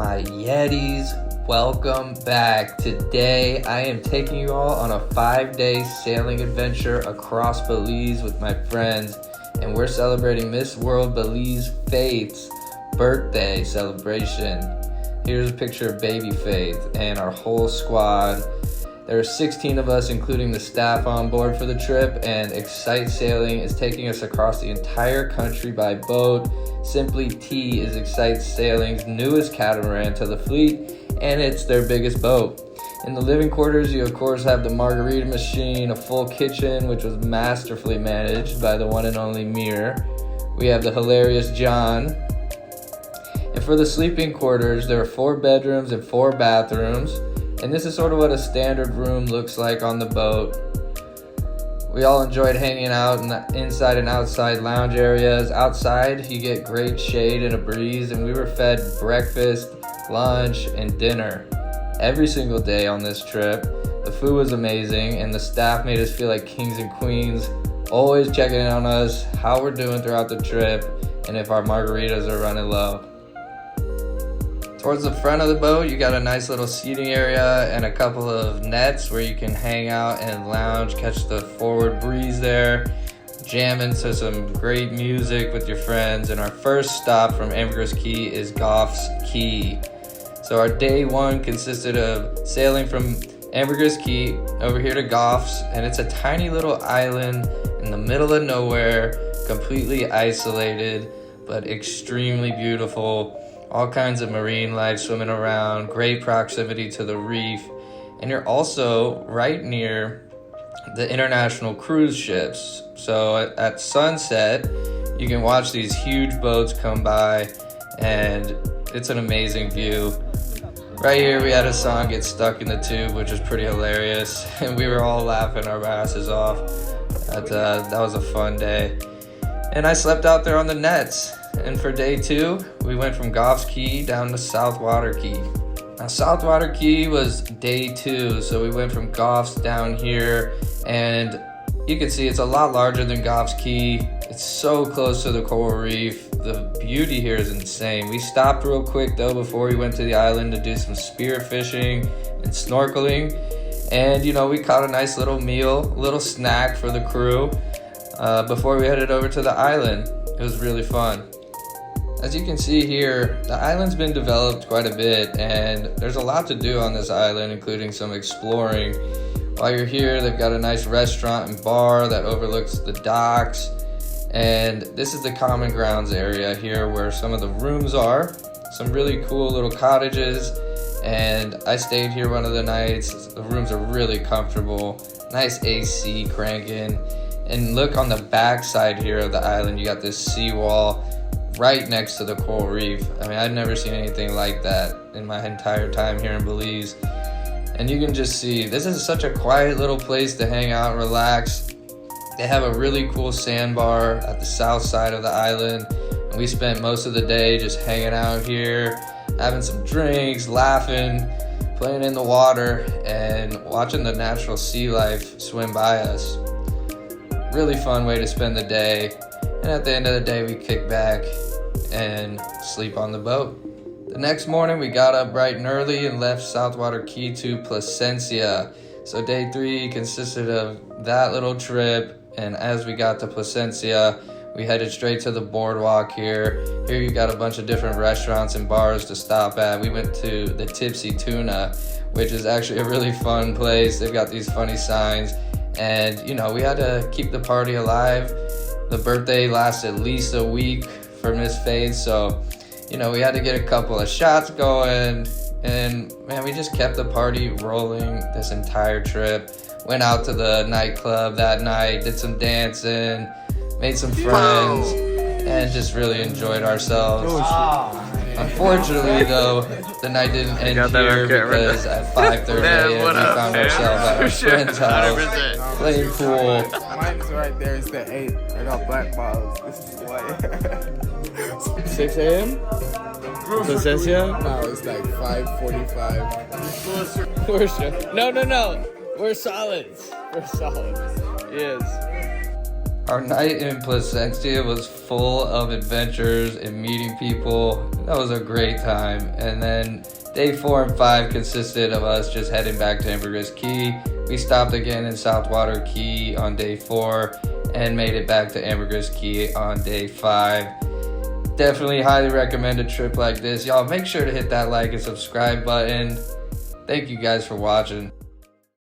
my Yettis, welcome back. Today I am taking you all on a 5-day sailing adventure across Belize with my friends, and we're celebrating Miss World Belize Faith's birthday celebration. Here's a picture of baby Faith and our whole squad. There are 16 of us, including the staff on board for the trip, and XSITE Sailing is taking us across the entire country by boat. Simply T is XSITE Sailing's newest catamaran to the fleet, and it's their biggest boat. In the living quarters, you of course have the margarita machine, a full kitchen, which was masterfully managed by the one and only Mir. We have the hilarious John. And for the sleeping quarters, there are 4 bedrooms and 4 bathrooms. And this is sort of what a standard room looks like on the boat. We all enjoyed hanging out in the inside and outside lounge areas. Outside, you get great shade and a breeze, and we were fed breakfast, lunch, and dinner every single day on this trip. The food was amazing, and the staff made us feel like kings and queens, always checking in on us, how we're doing throughout the trip, and if our margaritas are running low. Towards the front of the boat, you got a nice little seating area and a couple of nets where you can hang out and lounge, catch the forward breeze there, jam into some great music with your friends. And our first stop from Ambergris Caye is Goff's Caye. So our day 1 consisted of sailing from Ambergris Caye over here to Goff's, and it's a tiny little island in the middle of nowhere, completely isolated, but extremely beautiful. All kinds of marine life swimming around, great proximity to the reef, and you're also right near the international cruise ships. So at sunset, you can watch these huge boats come by, and it's an amazing view. Right here, we had a song get stuck in the tube, which was pretty hilarious, and we were all laughing our asses off. That was a fun day. And I slept out there on the nets. And for day 2, we went from Goff's Caye down to Southwater Caye. Now, Southwater Caye was day 2, so we went from Goff's down here, and you can see it's a lot larger than Goff's Caye. It's so close to the coral reef. The beauty here is insane. We stopped real quick though before we went to the island to do some spear fishing and snorkeling, and we caught a nice little meal, little snack for the crew before we headed over to the island. It was really fun. As you can see here, the island's been developed quite a bit, and there's a lot to do on this island, including some exploring. While you're here, they've got a nice restaurant and bar that overlooks the docks, and this is the common grounds area here where some of the rooms are. Some really cool little cottages, and I stayed here one of the nights. The rooms are really comfortable, nice AC cranking, and look on the back side here of the island, you got this seawall right next to the coral reef. I mean, I've never seen anything like that in my entire time here in Belize. And you can just see, this is such a quiet little place to hang out and relax. They have a really cool sandbar at the south side of the island, and we spent most of the day just hanging out here, having some drinks, laughing, playing in the water, and watching the natural sea life swim by us. Really fun way to spend the day. And at the end of the day, we kick back and sleep on the boat. The next morning, we got up bright and early and left Southwater Caye to Placencia. So day 3 consisted of that little trip, and as we got to Placencia, we headed straight to the boardwalk here. Here you got a bunch of different restaurants and bars to stop at. We went to the Tipsy Tuna, which is actually a really fun place. They've got these funny signs, and we had to keep the party alive. The birthday lasted at least a week for Miss Faith, so we had to get a couple of shots going, and man, we just kept the party rolling this entire trip. Went out to the nightclub that night, did some dancing, made some friends, and just really enjoyed ourselves. Unfortunately, though, the night didn't end here because at 5:30 a.m. we found ourselves at our friend's house playing pool. Mine's right there. It's the 8. I got black balls. This is why. 6 a.m. Placencia? No, it's like 5:45. We're sure. No. We're solids. Yes. Our night in Placencia was full of adventures and meeting people. That was a great time. And then day 4 and 5 consisted of us just heading back to Ambergris Caye. We stopped again in Southwater Caye on day 4 and made it back to Ambergris Caye on day 5. Definitely highly recommend a trip like this. Y'all make sure to hit that like and subscribe button. Thank you guys for watching.